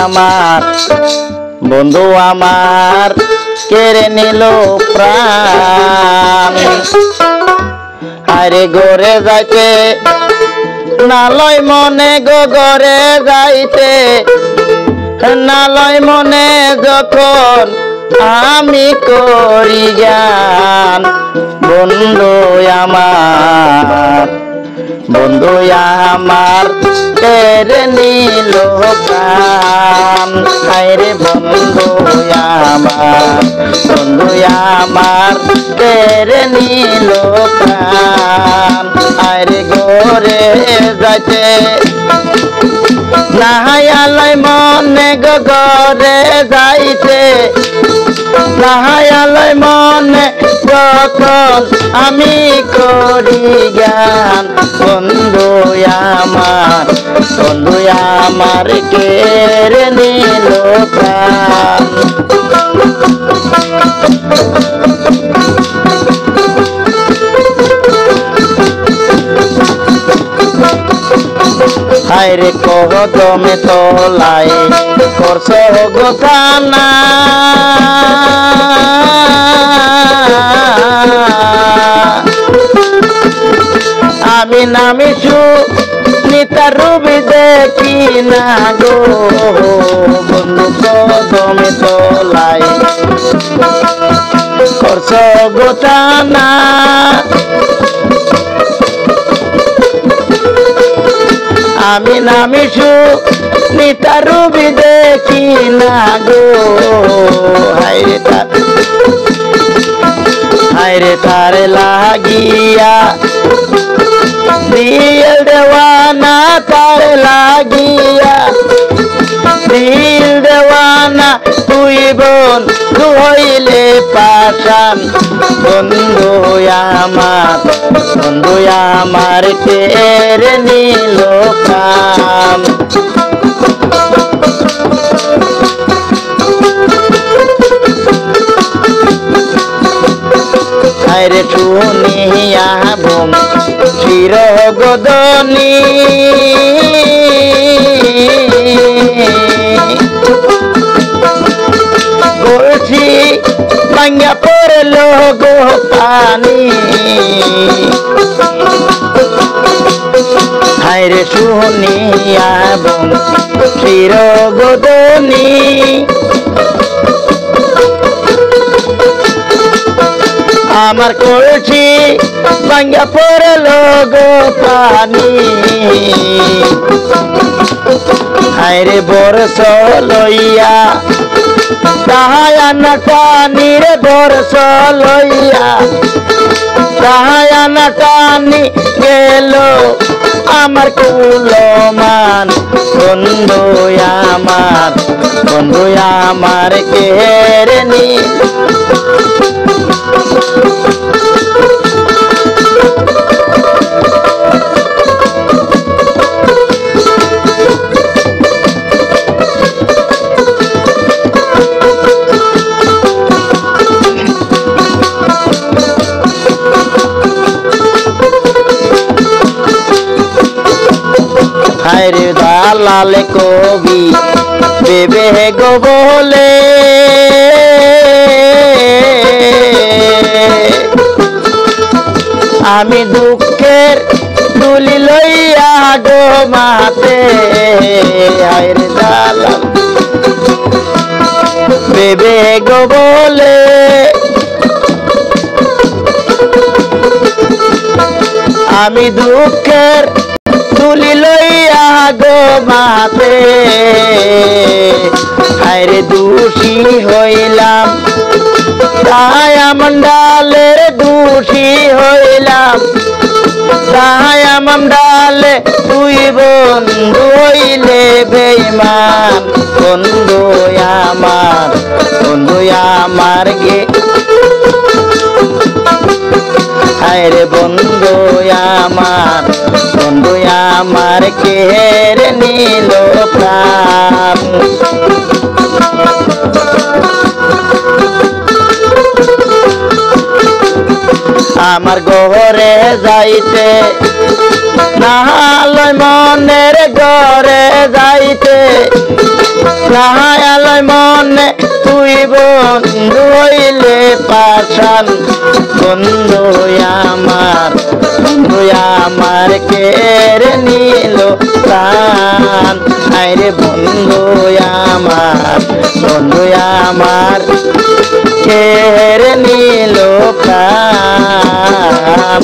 আমার বন্ধু আমার কেড়ে নিল প্রাণ আরে গরে যাইতে নালয় মনে গো গরে যাইতে নালয় মনে যখন আমি করি জ্ঞান বন্ধু আমার বন্ধু আমার কেড়ে নিল প্রাণ আরে বন্ধু আমার কেড়ে নিল প্রাণ আরে গরে যাইতে নাহায়ালয় মনে গো গরে যাইতে নাহায়ালয় মনে যখন আমি করি জ্ঞান বন্ধু আমার কেড়ে নিল প্রাণ হায়রে কদমে তলায় করছ গোথানা আমি নামিছু নিতার রূপে দেখি না গো বন্ধু কদমে তলায় করছ গোথানা আমি নামিছু নিতার রূপে দেখি না গো হায়রে তার লাগিয়া দিল দেওয়ানা তার লাগিয়া দিল দেওয়ানা তুই বোন হইলে পাশান বন্ধু আমার কেড়ে নিল প্রাণ আরে শুনিয়া বোম চির গদনী বলছি ভাঙ্গা পড়ল গো পানি হায়রে শুনিয়া বোম চির গদনী আমার কলছি ভাঙ্গা পড়ল গো পানি হায়রে বরস লইয়া তাহায়ানা টানি রে বরস লইয়া তাহায়ানা টানি গেল আমার কুলমান বন্ধু আমার কেড়ে নিল হায়রে দালাল কবি বেবে গো বলে আমি দুঃখের তুলি লইয়া গো মাতে হায়রে দালাল বেবে গো বলে আমি দুঃখের তুলি লইয়া গো মাতে হায়রে দোষী হইলাম ছায়া মন্ডালের দোষী হইলাম ছায়া মন্ডালে তুই বন্ধু হইলে বেঈমান বন্ধু আমার গে হায়রে বন্ধু আমার কেড়ে নিল প্রাণ আমার ঘরে যাইতে নাহালয় মনের ঘরে যাইতে রাহায়ালয় মনে তুই বন্ধু হইলে পাশান বন্ধু আমার কেড়ে নিল প্রাণ আরে বন্ধু আমার কেড়ে নিল প্রাণ